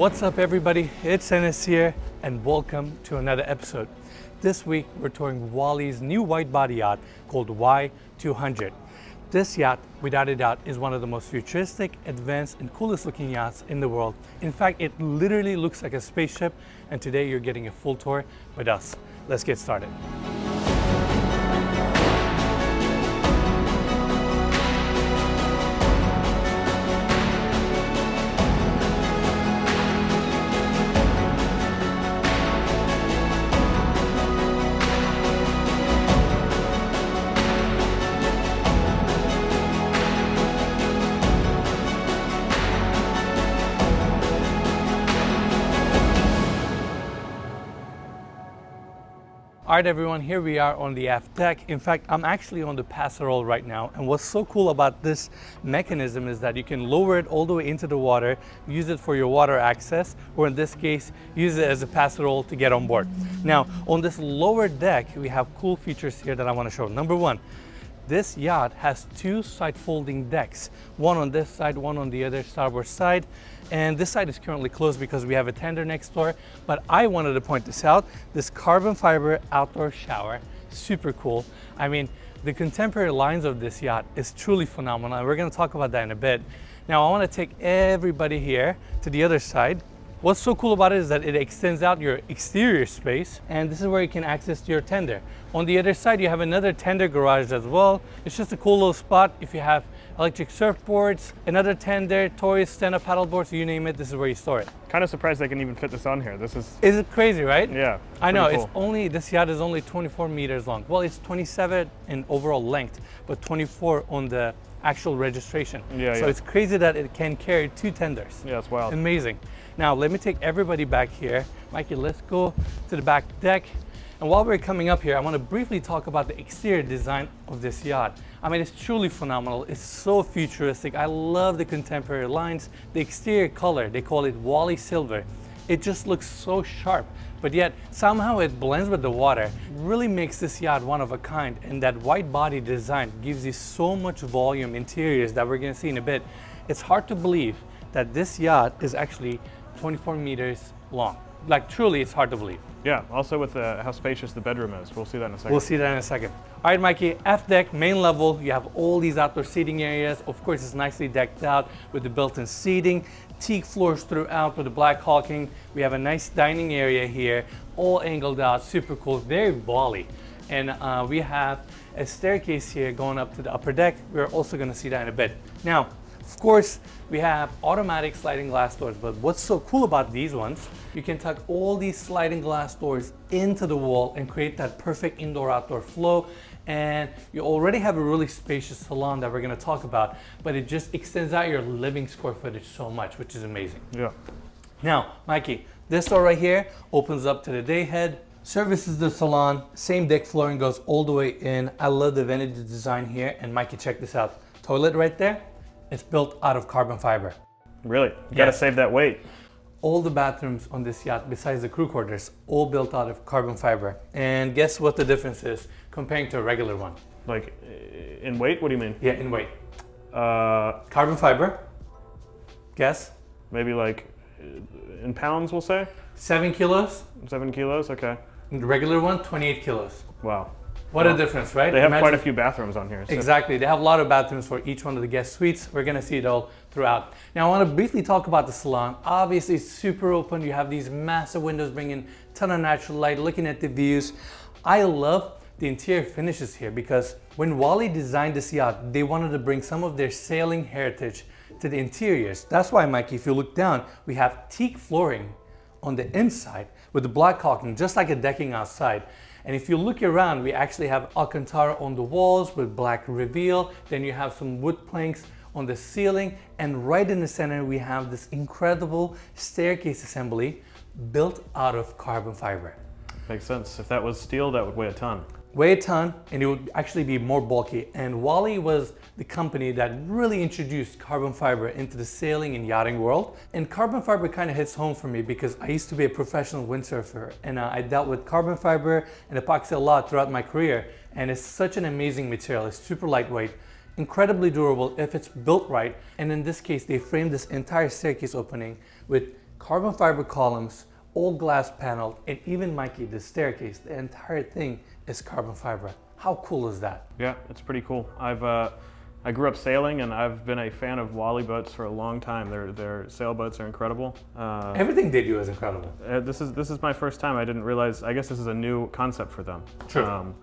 What's up everybody, it's Enes here and welcome to another episode. This week we're touring Wally's new wide body yacht called WHY200. This yacht, without a doubt, is one of the most futuristic, advanced and coolest looking yachts in the world. In fact, it literally looks like a spaceship, and today you're getting a full tour with us. Let's get started. All right everyone, here we are on the aft deck. In fact, I'm actually on the passerole right now, and what's so cool about this mechanism is that you can lower it all the way into the water, use it for your water access, or in this case, use it as a passerole to get on board. Now, on this lower deck, we have cool features here that I want to show. Number one, this yacht has two side folding decks, one on this side, one on the other starboard side. And this side is currently closed because we have a tender next door. But I wanted to point this out, this carbon fiber outdoor shower, super cool. I mean, the contemporary lines of this yacht is truly phenomenal, and we're gonna talk about that in a bit. Now, I wanna take everybody here to the other side. What's so cool about it is that it extends out your exterior space, and this is where you can access your tender. On the other side, you have another tender garage as well. It's just a cool little spot. If you have electric surfboards, another tender, toys, stand-up paddle boards, you name it, this is where you store it. Kind of surprised they can even fit this on here. This is it crazy, right? Yeah. I know, cool. This yacht is only 24 meters long. Well, it's 27 in overall length, but 24 on the actual registration. So it's crazy that it can carry two tenders. Yeah, it's wild. Amazing. Now, let me take everybody back here. Mikey, let's go to the back deck. And while we're coming up here, I want to briefly talk about the exterior design of this yacht. I mean, it's truly phenomenal. It's so futuristic. I love the contemporary lines. The exterior color, they call it Wally silver. It just looks so sharp, but yet somehow it blends with the water. It really makes this yacht one of a kind, and that wide body design gives you so much volume interiors that we're going to see in a bit. It's hard to believe that this yacht is actually 24 meters long. Like, truly, it's hard to believe. Yeah, also with how spacious the bedroom is. We'll see that in a second. We'll see that in a second. All right, Mikey, aft deck, main level, you have all these outdoor seating areas. Of course, it's nicely decked out with the built-in seating, teak floors throughout with the black caulking. We have a nice dining area here, all angled out, super cool, very Wally. And we have a staircase here going up to the upper deck. We're also gonna see that in a bit. Now, of course, we have automatic sliding glass doors, but what's so cool about these ones, you can tuck all these sliding glass doors into the wall and create that perfect indoor-outdoor flow. And you already have a really spacious salon that we're gonna talk about, but it just extends out your living square footage so much, which is amazing. Yeah. Now, Mikey, this door right here opens up to the day head, services the salon, same deck flooring goes all the way in. I love the vanity design here, and Mikey, check this out. Toilet right there. It's built out of carbon fiber. Really? You gotta save that weight. All the bathrooms on this yacht, besides the crew quarters, all built out of carbon fiber. And guess what the difference is comparing to a regular one? Like, in weight? What do you mean? Yeah, in weight. Carbon fiber. Guess? Maybe like, in pounds, we'll say? 7 kilos. 7 kilos, okay. And the regular one, 28 kilos. Wow. What a difference, right? They have quite a few bathrooms on here. So. Exactly. They have a lot of bathrooms for each one of the guest suites. We're going to see it all throughout. Now, I want to briefly talk about the salon. Obviously, it's super open. You have these massive windows bringing a ton of natural light, looking at the views. I love the interior finishes here because when Wally designed this yacht, they wanted to bring some of their sailing heritage to the interiors. That's why, Mikey, if you look down, we have teak flooring on the inside with the black caulking, just like a decking outside. And if you look around, we actually have Alcantara on the walls with black reveal. Then you have some wood planks on the ceiling. And right in the center, we have this incredible staircase assembly built out of carbon fiber. Makes sense. If that was steel, that would weigh a ton. Weigh a ton, and it would actually be more bulky. And Wally was the company that really introduced carbon fiber into the sailing and yachting world. And carbon fiber kind of hits home for me because I used to be a professional windsurfer, and I dealt with carbon fiber and epoxy a lot throughout my career. And it's such an amazing material. It's super lightweight, incredibly durable if it's built right. And in this case, they framed this entire staircase opening with carbon fiber columns, all glass paneled, and even Mikey, the staircase, the entire thing is carbon fiber. How cool is that? Yeah, it's pretty cool. I grew up sailing, and I've been a fan of Wally boats for a long time. Their sailboats are incredible. Everything they do is incredible. This is my first time. I didn't realize. I guess this is a new concept for them. True.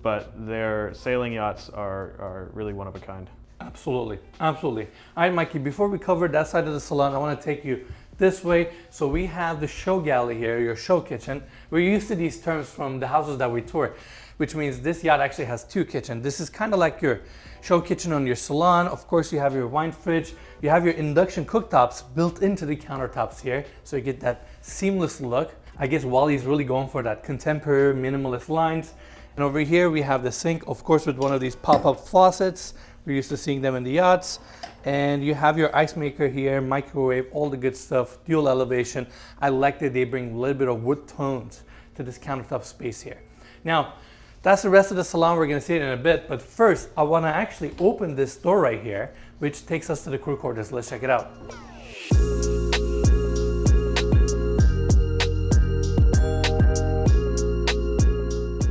But their sailing yachts are really one of a kind. Absolutely, absolutely. All right, Mikey, before we cover that side of the salon, I want to take you this way. So we have the show galley here, your show kitchen. We're used to these terms from the houses that we tour, which means this yacht actually has two kitchens. This is kind of like your show kitchen on your salon. Of course, you have your wine fridge. You have your induction cooktops built into the countertops here, so you get that seamless look. I guess Wally's really going for that contemporary minimalist lines. And over here we have the sink, of course, with one of these pop-up faucets. We're used to seeing them in the yachts. And you have your ice maker here, microwave, all the good stuff, dual elevation. I like that they bring a little bit of wood tones to this countertop space here. Now, that's the rest of the salon. We're gonna see it in a bit, but first I wanna actually open this door right here, which takes us to the crew quarters. Let's check it out.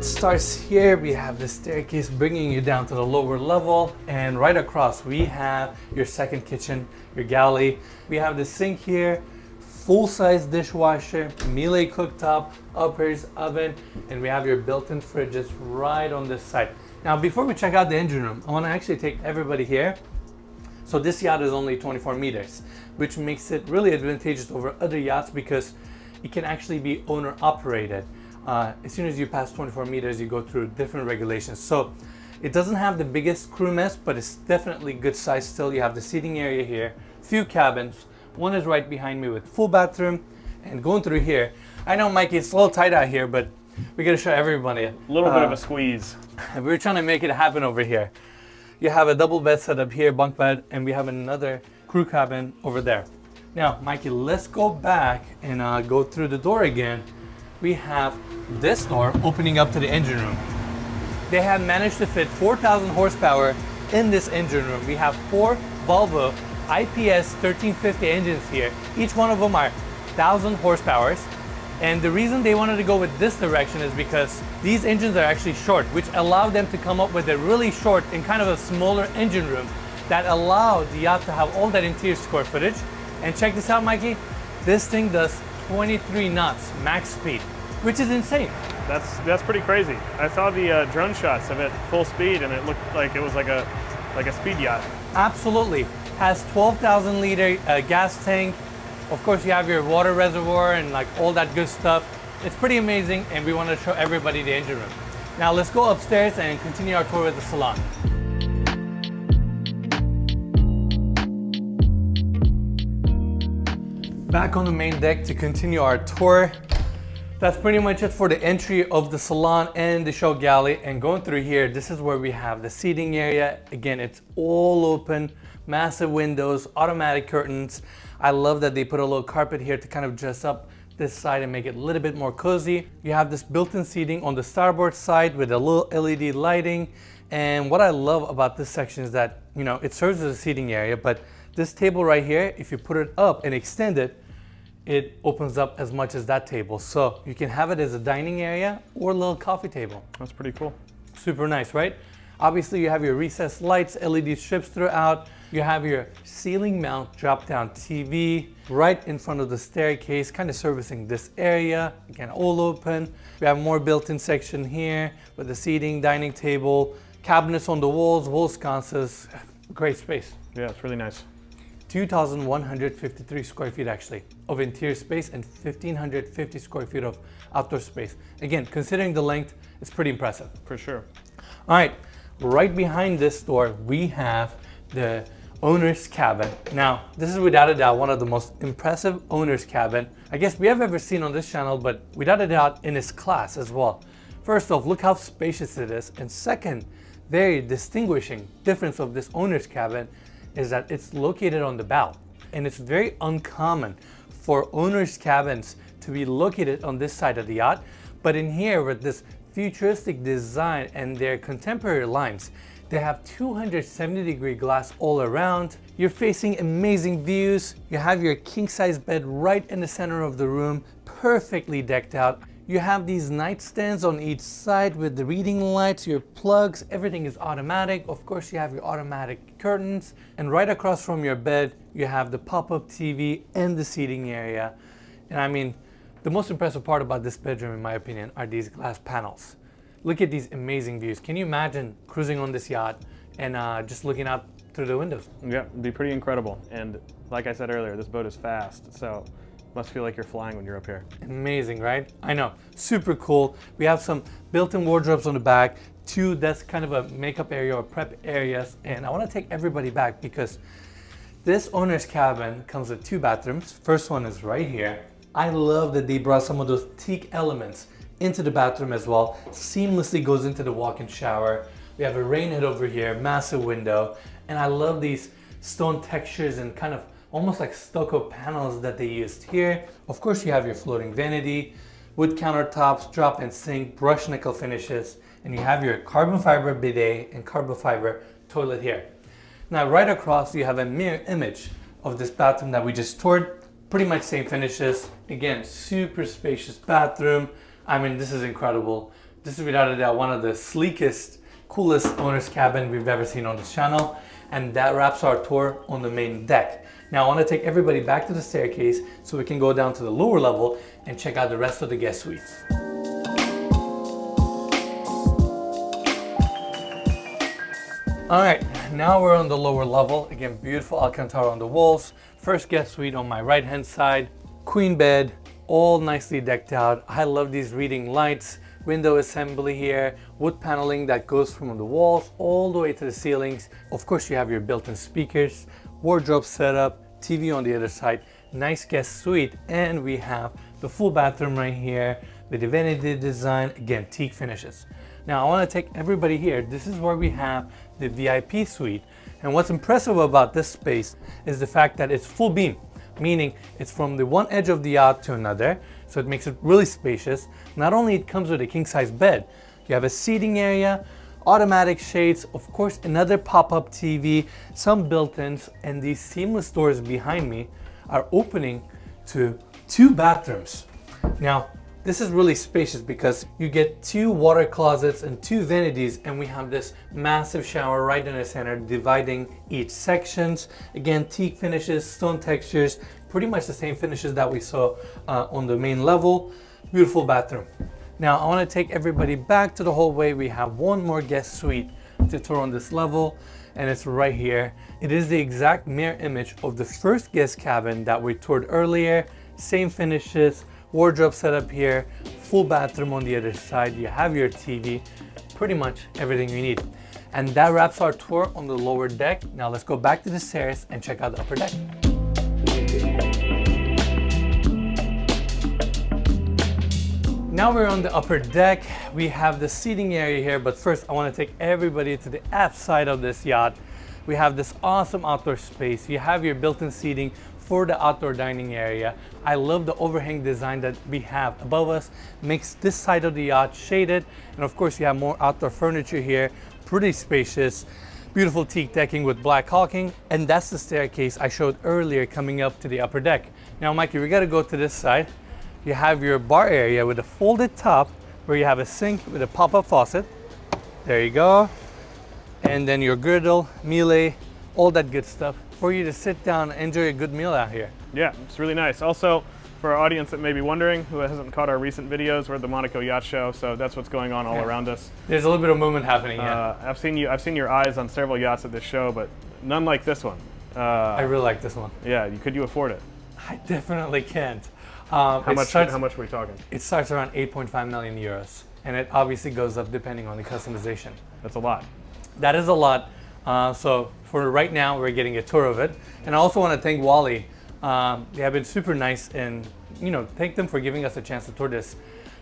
Starts here. We have the staircase bringing you down to the lower level, and right across we have your second kitchen, your galley. We have the sink here, full-size dishwasher, Miele cooktop, uppers, oven, and we have your built-in fridges right on this side. Now, before we check out the engine room, I want to actually take everybody here. So this yacht is only 24 meters, which makes it really advantageous over other yachts because it can actually be owner-operated. As soon as you pass 24 meters, you go through different regulations. So it doesn't have the biggest crew mess, but it's definitely good size still. You have the seating area here, few cabins. One is right behind me with full bathroom, and going through here. I know, Mikey, it's a little tight out here, but we gotta show everybody. A little bit of a squeeze. We're trying to make it happen over here. You have a double bed set up here, bunk bed, and we have another crew cabin over there. Now, Mikey, let's go back and go through the door again. We have this door opening up to the engine room. They have managed to fit 4,000 horsepower in this engine room. We have 4 Volvo IPS 1350 engines here. Each one of them are 1,000 horsepower. And the reason they wanted to go with this direction is because these engines are actually short, which allowed them to come up with a really short and kind of a smaller engine room that allowed the yacht to have all that interior square footage. And check this out, Mikey. This thing does 23 knots max speed, which is insane. That's pretty crazy. I saw the drone shots of it full speed, and it looked like it was like a speed yacht. Absolutely. Has 12,000 liter gas tank. Of course, you have your water reservoir and like all that good stuff. It's pretty amazing, and we want to show everybody the engine room. Now let's go upstairs and continue our tour with the salon. Back on the main deck to continue our tour. That's pretty much it for the entry of the salon and the show galley. And going through here, this is where we have the seating area. Again, it's all open, massive windows, automatic curtains. I love that they put a little carpet here to kind of dress up this side and make it a little bit more cozy. You have this built-in seating on the starboard side with a little LED lighting. And what I love about this section is that, you know, it serves as a seating area, but this table right here, if you put it up and extend it, it opens up as much as that table. So you can have it as a dining area or a little coffee table. That's pretty cool. Super nice, right? Obviously you have your recessed lights, LED strips throughout. You have your ceiling mount drop-down TV right in front of the staircase, kind of servicing this area. Again, all open. We have more built-in section here with the seating, dining table, cabinets on the walls, wall sconces. Great space. Yeah, it's really nice. 2,153 square feet actually of interior space and 1,550 square feet of outdoor space. Again, considering the length, it's pretty impressive. For sure. All right, right behind this door, we have the owner's cabin. Now, this is without a doubt one of the most impressive owner's cabin I guess we have ever seen on this channel, but without a doubt in its class as well. First off, look how spacious it is. And second, very distinguishing difference of this owner's cabin is that it's located on the bow. And it's very uncommon for owners' cabins to be located on this side of the yacht. But in here with this futuristic design and their contemporary lines, They have 270-degree glass all around. You're facing amazing views. You have your king-size bed right in the center of the room, perfectly decked out. You have these nightstands on each side with the reading lights, your plugs, everything is automatic. Of course, you have your automatic curtains. And right across from your bed, you have the pop-up TV and the seating area. And I mean, the most impressive part about this bedroom, in my opinion, are these glass panels. Look at these amazing views. Can you imagine cruising on this yacht and just looking out through the windows? Yeah, it'd be pretty incredible. And like I said earlier, this boat is fast, so must feel like you're flying when you're up here. Amazing, right? I know, super cool. We have some built-in wardrobes on the back, two, that's kind of a makeup area or prep areas. And I want to take everybody back because this owner's cabin comes with 2 bathrooms. First one is right here. I love that they brought some of those teak elements into the bathroom as well. Seamlessly goes into the walk-in shower. We have a rain hood over here, massive window, and I love these stone textures and kind of almost like stucco panels that they used here. Of course, you have your floating vanity, wood countertops, drop-in sink, brushed nickel finishes, and you have your carbon fiber bidet and carbon fiber toilet here. Now, right across, you have a mirror image of this bathroom that we just toured. Pretty much same finishes. Again, super spacious bathroom. I mean, this is incredible. This is without a doubt one of the sleekest, coolest owner's cabin we've ever seen on this channel. And that wraps our tour on the main deck. Now I want to take everybody back to the staircase so we can go down to the lower level and check out the rest of the guest suites. All right, now we're on the lower level. Again, beautiful Alcantara on the walls. First guest suite on my right hand side, queen bed, all nicely decked out. I love these reading lights, window assembly here, wood paneling that goes from the walls all the way to the ceilings. Of course, you have your built-in speakers, wardrobe setup, TV on the other side, nice guest suite, and we have the full bathroom right here with the vanity design, again, teak finishes. Now, I want to take everybody here. This is where we have the VIP suite. And what's impressive about this space is the fact that it's full beam, meaning it's from the one edge of the yacht to another, so it makes it really spacious. Not only it comes with a king-size bed, you have a seating area, automatic shades, of course another pop-up TV, some built-ins, and these seamless doors behind me are opening to 2 bathrooms. Now, this is really spacious because you get 2 water closets and 2 vanities, and we have this massive shower right in the center dividing each sections. Again, teak finishes, stone textures, pretty much the same finishes that we saw on the main level. Beautiful bathroom. Now I want to take everybody back to the hallway. We have one more guest suite to tour on this level, and it's right here. It is the exact mirror image of the first guest cabin that we toured earlier. Same finishes, wardrobe setup here, full bathroom on the other side. You have your TV, pretty much everything you need. And that wraps our tour on the lower deck. Now let's go back to the stairs and check out the upper deck. Now we're on the upper deck. We have the seating area here, but first I want to take everybody to the aft side of this yacht. We have this awesome outdoor space. You have your built-in seating for the outdoor dining area. I love the overhang design that we have above us. Makes this side of the yacht shaded. And of course you have more outdoor furniture here. Pretty spacious. Beautiful teak decking with black caulking. And that's the staircase I showed earlier coming up to the upper deck. Now Mikey, we gotta go to this side. You have your bar area with a folded top where you have a sink with a pop-up faucet. There you go. And then your griddle, melee, all that good stuff for you to sit down and enjoy a good meal out here. Yeah, it's really nice. Also, for our audience that may be wondering, who hasn't caught our recent videos, we're at the Monaco Yacht Show, so that's what's going on all around us. There's a little bit of movement happening, yeah. I've seen your eyes on several yachts at this show, but none like this one. I really like this one. Yeah, could you afford it? I definitely can't. How much were we talking? It starts around 8.5 million euros, and it obviously goes up depending on the customization. That's a lot. That is a lot. So for right now, we're getting a tour of it. And I also want to thank Wally. They have been super nice, and thank them for giving us a chance to tour this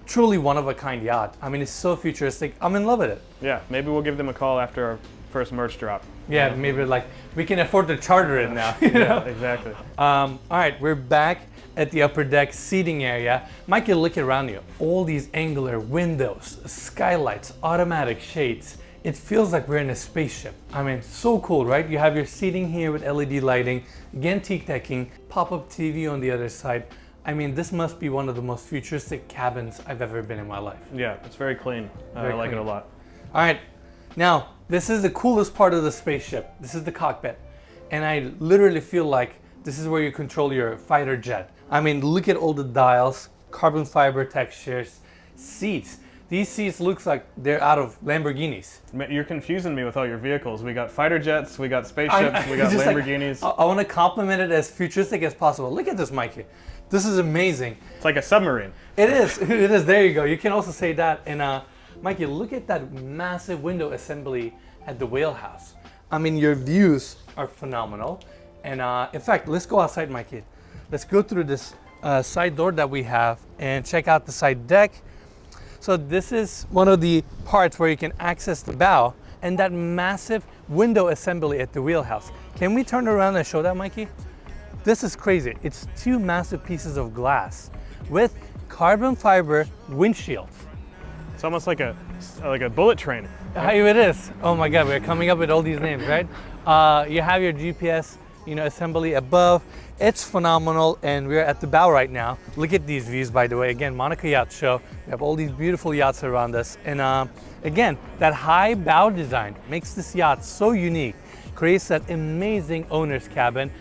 truly one-of-a-kind yacht. I mean, it's so futuristic. I'm in love with it. Yeah, maybe we'll give them a call after our first merch drop. Yeah, maybe like we can afford to charter it now. Yeah, exactly. All right, we're back at the upper deck seating area. Mike, you look around you. All these angular windows, skylights, automatic shades, it feels like we're in a spaceship. I mean, so cool, right? You have your seating here with LED lighting, again, teak decking, pop-up TV on the other side. I mean, this must be one of the most futuristic cabins I've ever been in my life. Yeah, it's very clean. I like it a lot. All right, now, this is the coolest part of the spaceship. This is the cockpit. And I literally feel like this is where you control your fighter jet. I mean, look at all the dials, carbon fiber textures, seats. These seats looks like they're out of Lamborghinis. You're confusing me with all your vehicles. We got fighter jets, we got spaceships, we got Lamborghinis. Like, I want to compliment it as futuristic as possible. Look at this, Mikey. This is amazing. It's like a submarine. It is. It is. There you go. You can also say that. And Mikey, look at that massive window assembly at the whale house. I mean, your views are phenomenal. And in fact, let's go outside, Mikey. Let's go through this side door that we have and check out the side deck. So this is one of the parts where you can access the bow and that massive window assembly at the wheelhouse. Can we turn around and show that, Mikey? This is crazy. It's two massive pieces of glass with carbon fiber windshields. It's almost like a bullet train. It is. Oh my God, we're coming up with all these names, right? You have your GPS, assembly above. It's phenomenal, and we're at the bow right now. Look at these views, by the way. Again, Monaco Yacht Show. We have all these beautiful yachts around us. And again, that high bow design makes this yacht so unique, creates that amazing owner's cabin.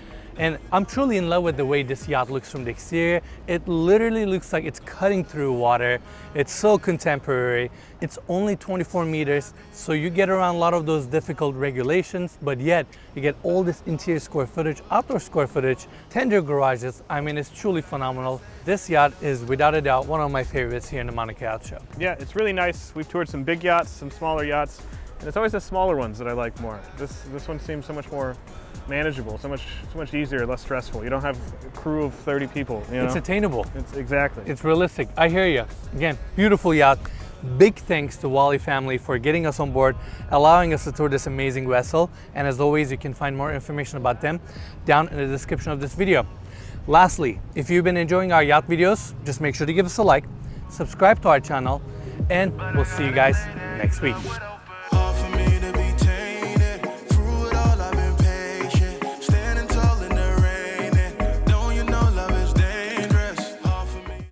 And I'm truly in love with the way this yacht looks from the exterior. It literally looks like it's cutting through water. It's so contemporary. It's only 24 meters, so you get around a lot of those difficult regulations, but yet you get all this interior square footage, outdoor square footage, tender garages. I mean, it's truly phenomenal. This yacht is without a doubt one of my favorites here in the Monaco Yacht Show. Yeah, it's really nice. We've toured some big yachts, some smaller yachts, and it's always the smaller ones that I like more. This one seems so much more manageable, so much easier, less stressful. You don't have a crew of 30 people. It's attainable. Exactly. It's realistic. I hear you. Again, beautiful yacht. Big thanks to Wally family for getting us on board, allowing us to tour this amazing vessel. And as always, you can find more information about them down in the description of this video. Lastly, if you've been enjoying our yacht videos, just make sure to give us a like, subscribe to our channel, and we'll see you guys next week.